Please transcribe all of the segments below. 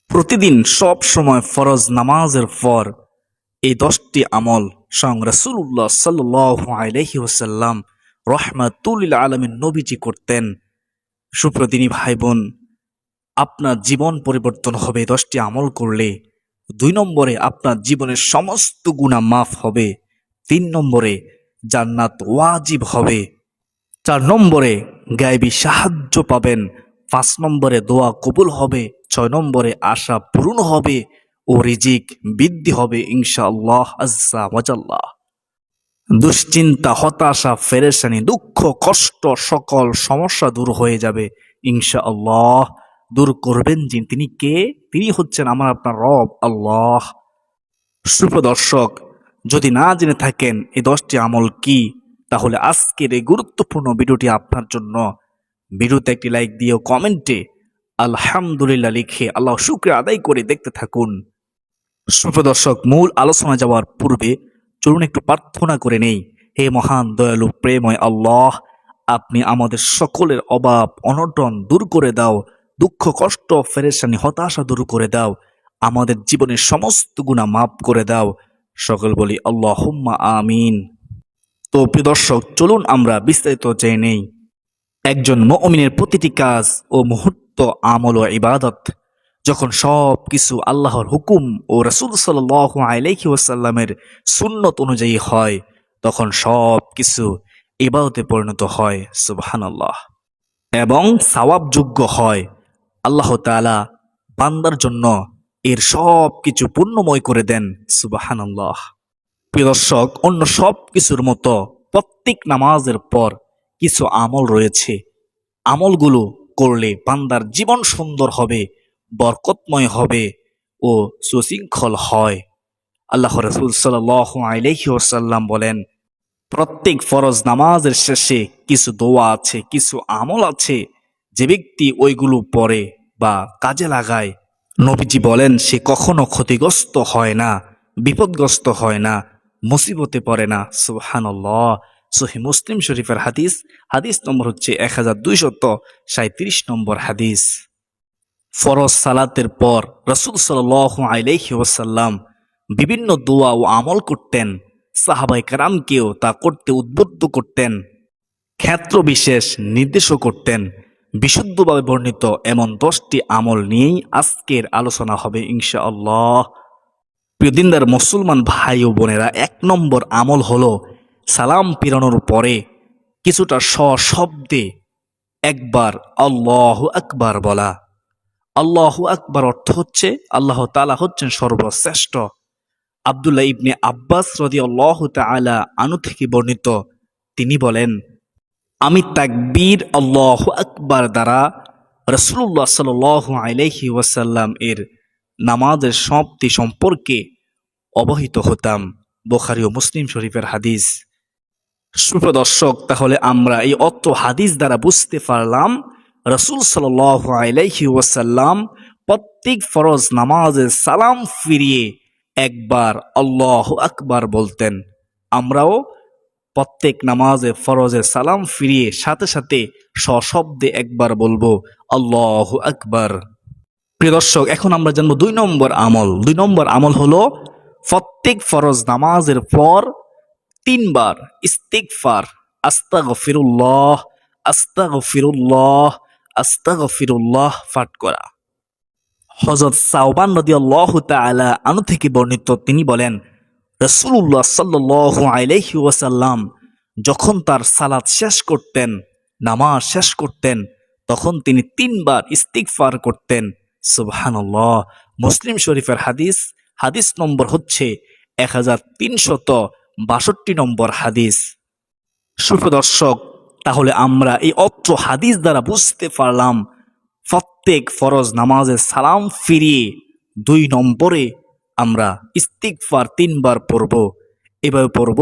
প্রতিদিন সব সময় ফরজ নামাজের পর এই 10টি আমল স্বয়ং রাসূলুল্লাহ সাল্লাল্লাহু আলাইহি ওয়াসাল্লাম রহমাতুল লিল আলামিন নবীজি করতেন। সুপ্রদিনী ভাই বোন, আপনার জীবন পরিবর্তন হবে 10টি আমল করলে। 2 নম্বরে আপনার জীবনের সমস্ত গুনাহ মাফ হবে। 3 নম্বরে জান্নাত ওয়াজিব হবে। 4 নম্বরে গায়েবী সাহায্য পাবেন। 5 নম্বরে দোয়া কবুল হবে। 6 নম্বরে আশা পূরণ হবে ও রিজিক বৃদ্ধি হবে ইনশাআল্লাহ আজ্জা ওয়াজাল্লাহ। দুশ্চিন্তা, হতাশা, পেরেশানি, দুঃখ, কষ্ট, সকল সমস্যা দূর হয়ে যাবে ইনশাআল্লাহ। দূর করবেন যিনি, তিনি কে? তিনি হচ্ছেন আমার আপনার রব আল্লাহ। সুপ্রদর্শক, যদি না জেনে থাকেন এই 10টি আমল কি, তাহলে আজকের এই গুরুত্বপূর্ণ ভিডিওটি আপনার জন্য। ভিডিওতে একটি লাইক দিয়ে কমেন্টে আলহামদুলিল্লাহ লিখে আল্লাহ শুকরিয়া আদায় করে দেখতে থাকুন। সুপ্রদর্শক, মূল আলোচনা যাওয়ার পূর্বে চলুন একটু প্রার্থনা করে নেই। হে মহান দয়ালু প্রেমময় আল্লাহ, আপনি আমাদের সকলের অভাব অনটন দূর করে দাও, দুঃখ কষ্ট পেরেশানি হতাশা দূর করে দাও, আমাদের জীবনের সমস্ত গুনাহ মাফ করে দাও। সকল বলি আল্লাহুম্মা আমিন। তো প্রিয় দর্শক, চলুন আমরা বিস্তারিত জেনে নেই। একজন মুমিনের প্রতিটি কাজ ও মুহূর্ত আমল ও ইবাদত যখন সব কিছু আল্লাহর হুকুম ও রাসূল সাল্লাল্লাহু আলাইহি ওয়াসাল্লামের সুন্নত অনুযায়ী হয়, তখন সব কিছু ইবাদতে পরিণত হয় সুবহানাল্লাহ, এবং সওয়াবযোগ্য হয়। আল্লাহ তাআলা বান্দার জন্য এর সব কিছু পূর্ণময় করে দেন সুবহানাল্লাহ। প্রিয় দর্শক, অন্য সব কিছুর মতো প্রত্যেক নামাজের পর কিছু আমল রয়েছে। আমলগুলো করলে বান্দার জীবন সুন্দর হবে, বরকতময় হবে ও সুশৃঙ্খল হয়। আল্লাহ রাসূল সাল্লাল্লাহু আলাইহি ওয়াসাল্লাম বলেন, প্রত্যেক ফরজ নামাজের শেষে কিছু দোয়া আছে, কিছু আমল আছে, যে ব্যক্তি ওইগুলো পড়ে বা কাজে লাগায়, নবীজি বলেন সে কখনো ক্ষতিগ্রস্ত হয় না, বিপদগ্রস্ত হয় না, মুসিবতে পড়ে না। সুবহানাল্লাহ। সহিহ মুসলিম শরীফের হাদিস, হাদিস নম্বর হচ্ছে 1237 নম্বর হাদিস। ফরজ সালাতের পর রাসূল সাল্লাল্লাহু আলাইহি ওয়াসাল্লাম বিভিন্ন দোয়া ও আমল করতেন। সাহাবায়ে কেরামকেও তা করতে উদ্বুদ্ধ করতেন, ক্ষেত্র বিশেষ নির্দেশও করতেন। বিশুদ্ধভাবে বর্ণিত এমন 10টি আমল নিয়েই আজকের আলোচনা হবে ইনশাআল্লাহ। প্রিয় দিনদার মুসলমান ভাই ও বোনেরা, 1 নম্বর আমল হলো সালাম ফিরানোর পরে কিছুটা সশব্দে একবার আল্লাহু আকবার বলা। আল্লাহু আকবার অর্থ হচ্ছে আল্লাহ তাআলা হচ্ছেন সর্বশ্রেষ্ঠ। আব্দুল্লাহ ইবনে আব্বাস রাদিয়াল্লাহু তাআলা আনহু থেকে বর্ণিত, তিনি বলেন, আমি তাকবীর আল্লাহু আকবার দ্বারা রাসূলুল্লাহ সাল্লাল্লাহু আলাইহি ওয়াসাল্লাম এর নামাজের সমাপ্তি সম্পর্কে অবহিত হতাম। বুখারী ও মুসলিম শরীফের হাদিস। সুপ্রদর্শক, তাহলে আমরা এই অত্র হাদিস দ্বারা বুঝতে পারলাম রাসূল সাল্লাল্লাহু আলাইহি ওয়াসাল্লাম প্রত্যেক ফরজ নামাজে সালাম ফিরিয়ে একবার আল্লাহু আকবার বলতেন। আমরাও প্রত্যেক নামাজে ফরজে সালাম ফিরিয়ে সাথে সাথে সশব্দে একবার বলবো আল্লাহু আকবার। প্রিয় দর্শক, এখন আমরা জানবো 2 নম্বর আমল। 2 নম্বর আমল হলো প্রত্যেক ফরজ নামাজের পর 3 বার ইস্তিগফার, আস্তাগফিরুল্লাহ, আস্তাগফিরুল্লাহ, আস্তাগফিরুল্লাহ পাঠ করা। হযরত সাওবান রাদিয়াল্লাহু তাআলা আনহু থেকে বর্ণিত, তিনি বলেন, রাসূলুল্লাহ সাল্লাল্লাহু আলাইহি ওয়াসাল্লাম যখন তার সালাত শেষ করতেন, নামাজ শেষ করতেন, তখন তিনি 3 বার ইস্তিগফার করতেন। সুবহানাল্লাহ। মুসলিম শরীফের হাদিস, হাদিস নম্বর হচ্ছে 1362 নম্বর হাদিস। সুপ্রদর্শক, তাহলে আমরা এই অত্র হাদিস দ্বারা বুঝতে পারলাম প্রত্যেক ফরজ নামাজে সালাম ফিরিয়ে 2 নম্বরে আমরা ইস্তিগফার 3 বার পড়ব। এভাবে পড়ব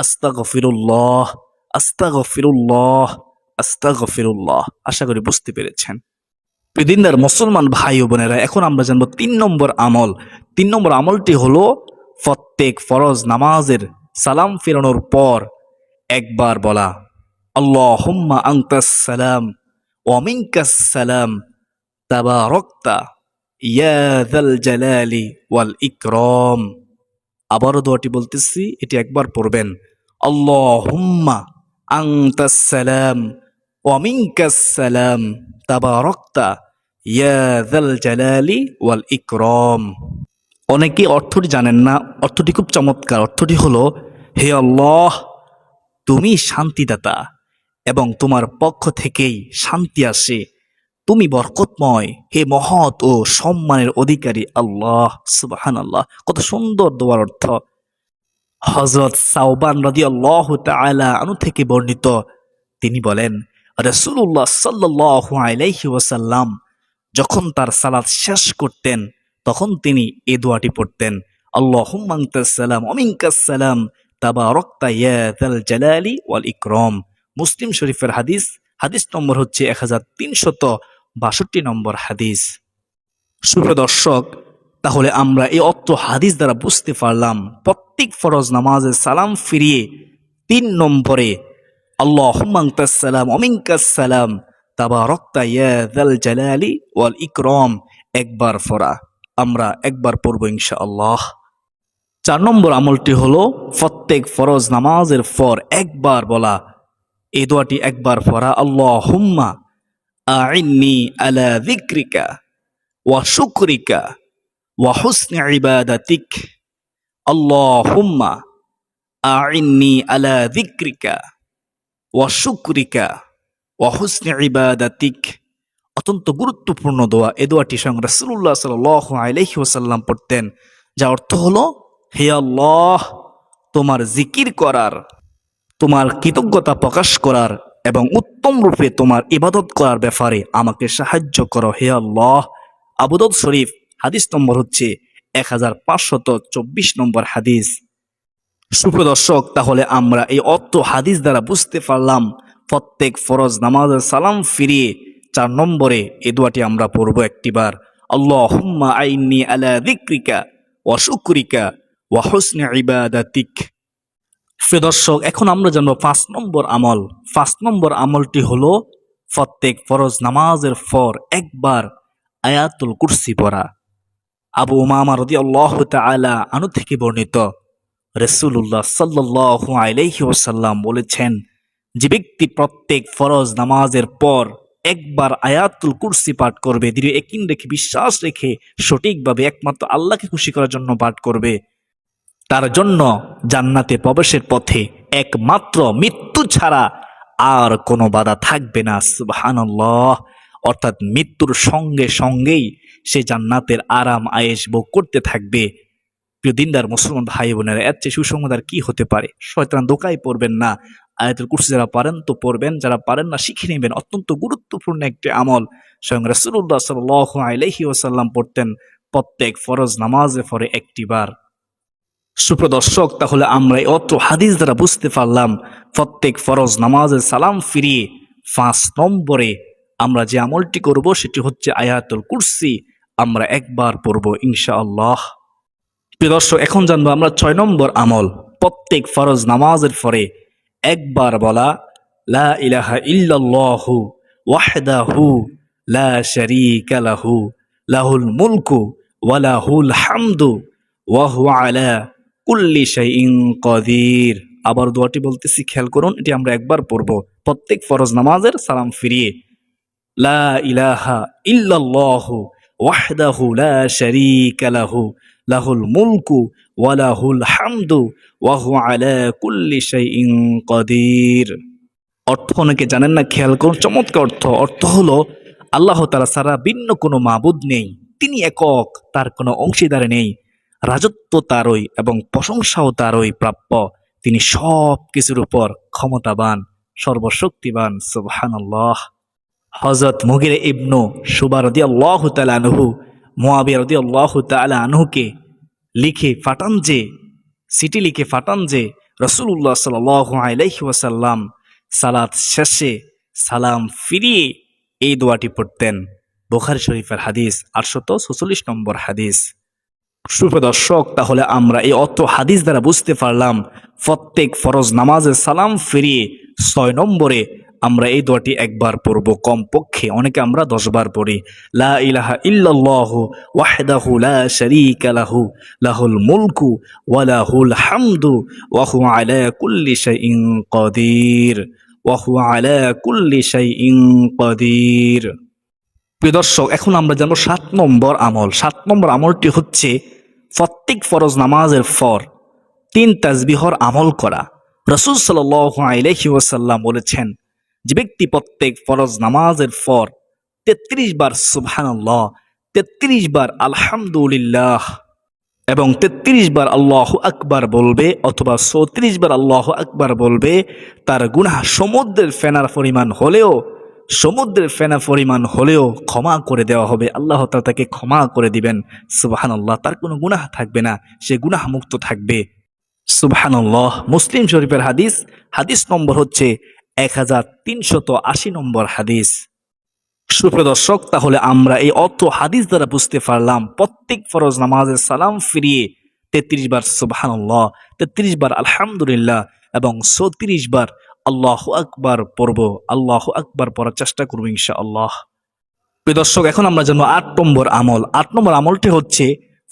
আস্তাগফিরুল্লাহ, আস্তাগফিরুল্লাহ, আস্তাগফিরুল্লাহ। আশা করি বুঝতে পেরেছেন। প্রিয়দিনদার মুসলমান ভাই ও বোনেরা, এখন আমরা জানবো 3 নম্বর আমল। 3 নম্বর আমলটি হলো প্রত্যেক ফরজ নামাজের সালাম ফিরানোর পর একবার বলা আল্লাহুম্মা আনতাস সালাম ওয়া মিনকাস সালাম তাবারাকতা ইয়া যাল জালালি ওয়াল ইকরাম। আবারও দোয়াটি বলতেছি, এটি একবার পড়বেন। আল্লাহুম্মা আনতাস সালাম ওয়া মিনকাস সালাম তাবারাকতা ইয়া যাল জালালি ওয়াল ইকরাম। অনেকে অর্থটি জানেন না, অর্থটি খুব চমৎকার। অর্থটি হলো, হে আল্লাহ, তুমি শান্তিদাতা এবং তোমার পক্ষ থেকেই শান্তি আসে, তুমি বরকতময়, হে মহৎ ও সম্মানের অধিকারী আল্লাহ। সুবহানাল্লাহ, কত সুন্দর দোয়ার অর্থ। হযরত সাওবান রাদিয়াল্লাহু তাআলা আনহু থেকে বর্ণিত, তিনি বলেন, রাসূলুল্লাহ সাল্লাল্লাহু আলাইহি ওয়াসাল্লাম যখন তার সালাত শেষ করতেন তখন তিনি এই দোয়াটি পড়তেন, আল্লাহুম্মা আনতাস সালাম ওয়া মিনকাস সালাম তাবারাকতা ইয়া যাল জালালি ওয়াল ইকরাম। মুসলিম শরীফের হাদিস, হাদিস নম্বর হচ্ছে 1362 নম্বর হাদিস। সুপ্রিয় দর্শক, তাহলে আমরা এই অত্র হাদিস দ্বারা বুঝতে পারলাম প্রত্যেক ফরজ নামাজে সালাম ফিরিয়ে 3 নম্বরে আল্লাহুম্মা আনতাস সালাম ওয়া মিনকাস সালাম তাবারাকতা ইয়া যাল জালালি ওয়াল ইকরাম একবার পড়া। আমরা একবার পড়ব ইনশাআল্লাহ। 4 নম্বর আমলটি হলো প্রত্যেক ফরজ নামাজের পর একবার বলা এই দোয়াটি, একবার পড়া, আল্লাহুম্মা আইন্নি আলা যিকরিকা ওয়া শুকরিকা ওয়া হুসনি ইবাদাতিক। আল্লাহুম্মা আইন্নি আলা যিকরিকা ওয়া শুকরিকা ওয়া হুসনি ইবাদাতিক। অত্যন্ত গুরুত্বপূর্ণ দোয়া। এই দোয়াটি স্বয়ং রাসূলুল্লাহ সাল্লাল্লাহু আলাইহি ওয়াসাল্লাম পড়তেন, যা অর্থ হলো, হে আল্লাহ, তোমার জিকির করার, তোমার কৃতজ্ঞতা প্রকাশ করার এবং উত্তম রূপে তোমার ইবাদত করার ব্যাপারে আমাকে সাহায্য করো হে আল্লাহ। আবু দাউদ শরীফ, হাদিস নম্বর হচ্ছে 1524 নম্বর হাদিস। সুপ্রিয় দর্শক, তাহলে আমরা এই অত্র হাদিস দ্বারা বুঝতে পারলাম প্রত্যেক ফরজ নামাজের সালাম ফিরিয়ে 4 নম্বরে এই দোয়াটি আমরা পড়ব একটিবার, আল্লাহুম্মা আইন্নি আলা যিকরিকা ওয়া শুকরিকা ওয়া হুসনি ইবাদাতিক। প্রিয় দর্শক, এখন আমরা জানবো 5 নম্বর আমল। 5 নম্বর আমলটি হলো প্রত্যেক ফরজ নামাজের পর একবার আয়াতুল কুরসি পড়া। আবু উমামা রাদিয়াল্লাহু তাআলা আনহু থেকে বর্ণিত, রাসূলুল্লাহ সাল্লাল্লাহু আলাইহি ওয়াসাল্লাম বলেছেন, যে ব্যক্তি প্রত্যেক ফরজ নামাজের পর একবার আয়াতুল কুরসি পাঠ করবে, দৃঢ় ইয়াকিন রেখে, বিশ্বাস রেখে, সঠিকভাবে একমাত্র আল্লাহকে খুশি করার জন্য পাঠ করবে, তার জন্য জান্নাতে প্রবেশের পথে একমাত্র মৃত্যু ছাড়া আর কোনো বাধা থাকবে না। সুবহানাল্লাহ। অর্থাৎ মৃত্যুর সঙ্গে সঙ্গেই সে জান্নাতের আরাম আয়েশ ভোগ করতে থাকবে। প্রিয় দিনদার মুসলমান ভাই বোনেরা, এর চেয়ে সুসংবাদ আর কি হতে পারে? শয়তান ধোঁকায় পড়বেন না। আয়াতুল কুরসি যারা পারেন তো পড়বেন, যারা পারেন না শিখে নেবেন। অত্যন্ত গুরুত্বপূর্ণ একটি আমল। স্বয়ং রাসূলুল্লাহ সাল্লাল্লাহু আলাইহি ওয়াসাল্লাম পড়তেন প্রত্যেক ফরজ নামাজে পড়ে একটিবার। সুপ্রিয় দর্শক, তাহলে আমরা এই অত্র হাদিস দ্বারা বুঝতে পারলাম প্রত্যেক ফরজ নামাজের সালাম ফিরিয়ে 5 নম্বরে আমরা যে আমলটি করব সেটি হচ্ছে আয়াতুল কুরসি আমরা একবার পড়ব ইনশাআল্লাহ। প্রিয় দর্শক, এখন জানবো আমরা 6 নম্বর আমল। প্রত্যেক ফরজ নামাজের পরে একবার বলা, লা ইলাহা ইল্লাল্লাহু ওয়াহদাহু লা শারীকা লাহু লাহুল মুলকু ওয়া লাহুল হামদু ওয়া হুয়া আলা কুল্লি শাইইন কাদির। আবার দোয়াটি বলতেছি, খেয়াল করুন, এটি আমরা একবার পড়ব প্রত্যেক ফরজ নামাজের সালাম ফিরিয়ে, লা ইলাহা ইল্লাল্লাহু ওয়াহদাহু লা শারীকা লাহু লাহুল মুলকু ওয়া লাহুল হামদু ওয়া হুয়া আলা কুল্লি শাইইন কাদির। অর্থ অনেকে জানেন না, খেয়াল করুন, চমৎকার অর্থ। অর্থ হলো, আল্লাহ তাআলা ছাড়া ভিন্ন কোনো মাবুদ নেই, তিনি একক, তার কোনো অংশীদার নেই, রাজত্ব তারই এবং প্রশংসাও তারই প্রাপ্য, তিনি সব কিছুর উপর ক্ষমতাবান, সর্বশক্তিবান। সুবহানাল্লাহ। হযরত মুগিরা ইবনু শুবা রাদিয়াল্লাহু তাআলা আনহু মুয়াবিয়া রাদিয়াল্লাহু তাআলা আনহুকে লিখে পাঠান যে, চিঠি লিখে পাঠান যে রাসূলুল্লাহ সাল্লাল্লাহু আলাইহি ওয়াসাল্লাম সালাত শেষে সালাম ফিরিয়ে এই দোয়াটি পড়তেন। বুখারী শরীফের হাদিস, 846 নম্বর হাদিস। সুপ্রিয় দর্শক, তাহলে আমরা এই অত্র হাদিস দ্বারা বুঝতে পারলাম প্রত্যেক ফরজ নামাজের সালাম ফিরিয়ে 6 নম্বরে আমরা এই দোয়াটি একবার পড়ব কমপক্ষে, অনেকে আমরা 10 বার পড়ি। লা ইলাহা ইল্লাল্লাহু ওয়াহদাহু লা শারীকা লাহু লাহুল মুলকু ওয়া লাহুল হামদু ওয়া হুয়া আলা কুল্লি শাইইন কাদির ওয়া হুয়া আলা কুল্লি শাইইন কাদির। প্রিয় দর্শক, এখন আমরা জানবো 7 নম্বর আমল। 7 নম্বর আমলটি হচ্ছে প্রত্যেক ফরজ নামাজের পর 3 তাসবিহর আমল করা। রাসূল সাল্লাল্লাহু আলাইহি ওয়াসাল্লাম বলেছেন, যে ব্যক্তি প্রত্যেক ফরজ নামাজের পর 33 বার সুবহানাল্লাহ, 33 বার আলহামদুলিল্লাহ এবং 33 বার আল্লাহু আকবার বলবে অথবা 34 বার আল্লাহু আকবার বলবে, তার গুনাহ সমুদ্রের ফেনা পরিমাণ হলেও ক্ষমা করে দেওয়া হবে। আল্লাহ তাআলা তাকে ক্ষমা করে দিবেন। সুবহানাল্লাহ, তার কোনো গুনাহ থাকবে না, সে গুনাহ মুক্ত থাকবে। সুবহানাল্লাহ। মুসলিম শরীফের হাদিস, হাদিস নম্বর হচ্ছে 1380 নম্বর হাদিস। সুপ্রিয় দর্শক, তাহলে আমরা এই অর্থ হাদিস দ্বারা বুঝতে পারলাম প্রত্যেক ফরজ নামাজের সালাম ফিরিয়ে 33 বার সুবহানাল্লাহ, 33 বার আলহামদুলিল্লাহ এবং 34 বার আল্লাহু আকবার পড়ব। আল্লাহু আকবার পড়ার চেষ্টা করব ইনশাআল্লাহ। প্রিয় দর্শক, এখন আমরা জানবো 8 নম্বর আমল। 8 নম্বর আমলটি হচ্ছে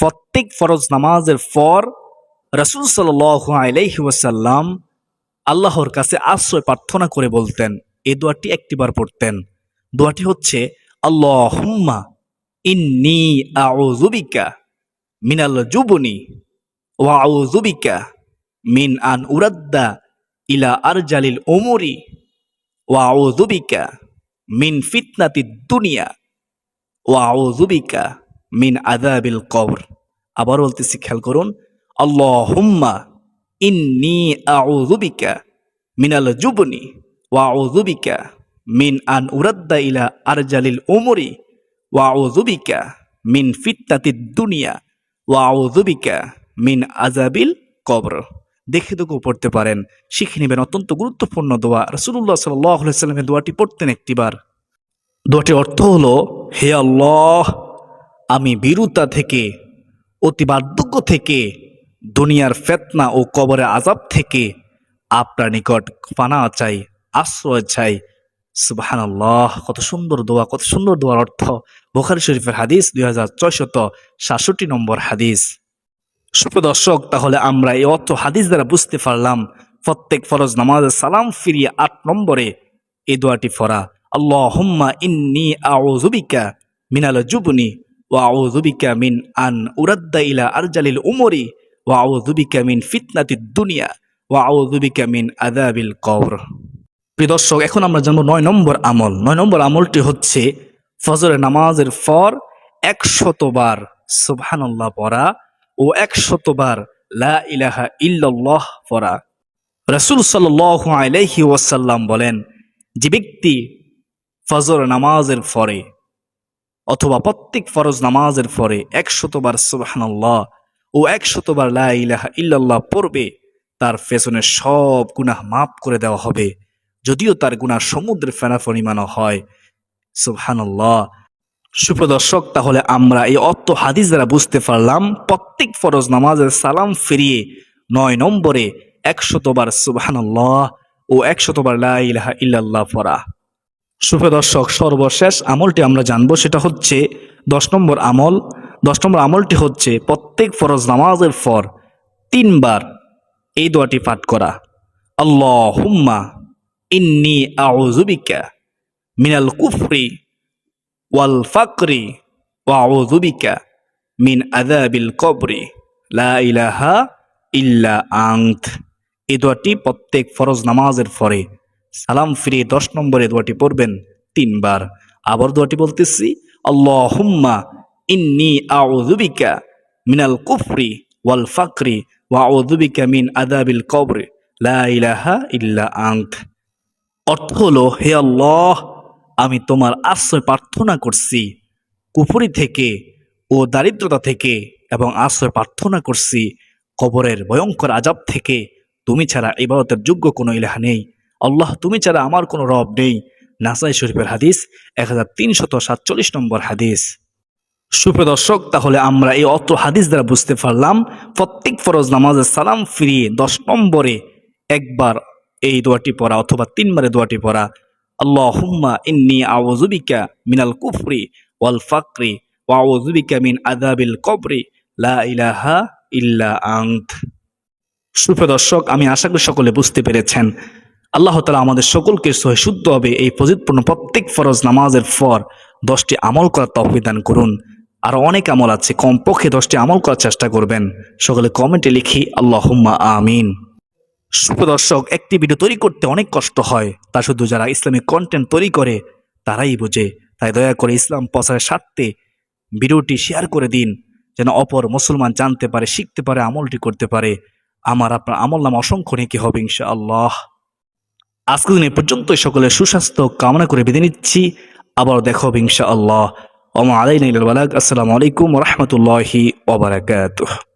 প্রত্যেক ফরজ নামাজের পর রাসূল সাল্লাল্লাহু আলাইহি ওয়াসাল্লাম আল্লাহর কাছে আশ্রয় প্রার্থনা করে বলতেন, এই দোয়াটি একটিবার পড়তেন। দোয়াটি হচ্ছে আল্লাহুম্মা ইন্নী আউযু বিকা মিনাল জুবনি ওয়া আউযু বিকা মিন আন উরাদ্দা ইলা আরজালিল উমুরি ওয়া আউযু বিকা মিন ফিতনাতিদ দুনিয়া ওয়া আউযু বিকা মিন আযাবিল কবর। আবার বলতেছি, খেয়াল করুন, আল্লাহুম্মা ইন্নী আউযু বিকা মিনাল জুবনি ওয়া আউযু বিকা মিন আন উরাদ্দা ইলা আরজালিল উমুরি ওয়া আউযু বিকা মিন ফিতনাতিদ দুনিয়া ওয়া আউযু বিকা মিন আযাবিল কবর। দেখে দেখেও পড়তে পারেন, শিখে নেবেন। অত্যন্ত গুরুত্বপূর্ণ দোয়া। রাসূলুল্লাহ সাল্লাল্লাহু আলাইহি ওয়াসাল্লাম এই দোয়াটি পড়তেন একটিবার। দোয়াটির অর্থ হলো, হে আল্লাহ, আমি ভীরুতা থেকে, অতি বার্ধক্য থেকে, দুনিয়ার ফিতনা ও কবরের আযাব থেকে আপনার নিকট পানা চাই, আশ্রয় চাই। সুবহানাল্লাহ, কত সুন্দর দোয়া, কত সুন্দর দোয়ার অর্থ। বুখারী শরীফের হাদিস 2667 নম্বর হাদিস। সুপ্রিয় দর্শক, তাহলে আমরা এই অর্থ হাদিস দ্বারা বুঝতে পারলাম প্রত্যেক ফরজ নামাজের সালাম ফিরিয়ে 8 নম্বরে এই দোয়াটি পড়া, আল্লাহুম্মা ইন্নী আউযু বিকা মিনাল জুবনি ওয়া আউযু বিকা মিন আন উরাদ্দা ইলা আরজালিল উমুরি ওয়া আউযু বিকা মিন ফিতনাতিদ দুনিয়া ওয়া আউযু বিকা মিন আযাবিল কবর। প্রিয় দর্শক, এখন আমরা জানবো 9 নম্বর আমল। 9 নম্বর আমলটি হচ্ছে ফজরের নামাজের পর 100 বার সুবহানাল্লাহ পড়া ও 100 বার লা ইলাহা ইল্লাল্লাহ পড়া। রাসূল সাল্লাল্লাহু আলাইহি ওয়াসাল্লাম বলেন, যে ব্যক্তি ফজর নামাজের পরে অথবা প্রত্যেক ফরজ নামাজের পরে 100 বার সুবহানাল্লাহ ও 100 বার লা ইলাহা ইল্লাল্লাহ পড়বে, তার পেছনের সব গুনাহ মাফ করে দেওয়া হবে, যদিও তার গুনাহ সমুদ্রের ফেনা পরিমাণও হয়। সুবহানাল্লাহ। সুপ্রিয় দর্শক, তাহলে আমরা এই অর্থ হাদিস দ্বারা বুঝতে পারলাম প্রত্যেক ফরজ নামাজের সালাম ফিরিয়ে 9 নম্বরে 100 বার সুবহানাল্লাহ ও 100 বার লা ইলাহা ইল্লাল্লাহ পড়া। সুপ্রিয় দর্শক, সর্বশেষ আমলটি আমরা জানবো, সেটা হচ্ছে 10 নম্বর আমল। 10 নম্বর আমলটি হচ্ছে প্রত্যেক ফরজ নামাজের পর 3 বার এই দোয়াটি পাঠ করা, আল্লাহুম্মা ইন্নী আউযু বিকা মিনাল কুফরি ওয়াল ফাকরি ওয়া আউযু বিকা মিন আযাবিল কবরি লা ইলাহা ইল্লা আনত। এই দোয়াটি প্রত্যেক ফরজ নামাজের পরে সালাম ফিরিয়ে 10 নম্বরে দোয়াটি পড়বেন 3 বার। আবার দোয়াটি বলতেছি, আল্লাহুম্মা ইন্নী আউযু বিকা মিনাল কুফরি ওয়াল ফাকরি ওয়া আউযু বিকা মিন আযাবিল কবরি লা ইলাহা ইল্লা আনত। অর্থ হলো, হে আল্লাহ, আমি তোমার আশ্রয় প্রার্থনা করছি কুফরি থেকে ও দারিদ্রতা থেকে, এবং আশ্রয় প্রার্থনা করছি কবরের ভয়ঙ্কর আযাব থেকে। তুমি ছাড়া ইবাদতের যোগ্য কোনো ইলাহ নেই। আল্লাহ, তুমি ছাড়া আমার কোনো রব নেই। নাসাই শরীফের হাদিস 1347 নম্বর হাদিস। সুপ্রিয় দর্শক, তাহলে আমরা এই অত্র হাদিস দ্বারা বুঝতে পারলাম প্রত্যেক ফরজ নামাজের সালাম ফিরিয়ে 10 নম্বরে একবার এই দোয়াটি পড়া অথবা 3 বারে দোয়াটি পড়া, আল্লাহুম্মা ইন্নী আউযু বিকা মিনাল কুফরি ওয়াল ফাকরি ওয়া আউযু বিকা মিন আযাবিল কবরি লা ইলাহা ইল্লা আনত। সুপ্রিয় দর্শক, আমি আশা করি সকলে বুঝতে পেরেছেন। আল্লাহ তাআলা আমাদের সকলকে সহি শুদ্ধভাবে এই ফজিলতপূর্ণ প্রত্যেক ফরজ নামাজের পর 10টি আমল করার তৌফিক দান করুন। আরো অনেক আমল আছে, কমপক্ষে 10টি আমল করার চেষ্টা করবেন। সকলে কমেন্টে লিখি আল্লাহুম্মা আমিন। সুপ্রিয় দর্শক, একটি ভিডিও তৈরি করতে অনেক কষ্ট হয়, তা শুধু যারা ইসলামিক কন্টেন্ট তৈরি করে তারাই বোঝে। তাই দয়া করে ইসলাম প্রচারের স্বার্থে ভিডিওটি শেয়ার করে দিন, যেন অপর মুসলমান জানতে পারে, শিখতে পারে, আমলটি করতে পারে। আমার আপনার আমল নাম অসংখ্য নেকি হবে ইনশাআল্লাহ। আজকের দিন এ পর্যন্তই। সকলের সুস্বাস্থ্য কামনা করে বিদায় নিচ্ছি। আবার দেখা হবে ইনশাআল্লাহ। ওয়া মা আলাইনা ইল্লাল বালাগ। আসসালামু আলাইকুম ওয়া রাহমাতুল্লাহি ওয়া বারাকাতুহু।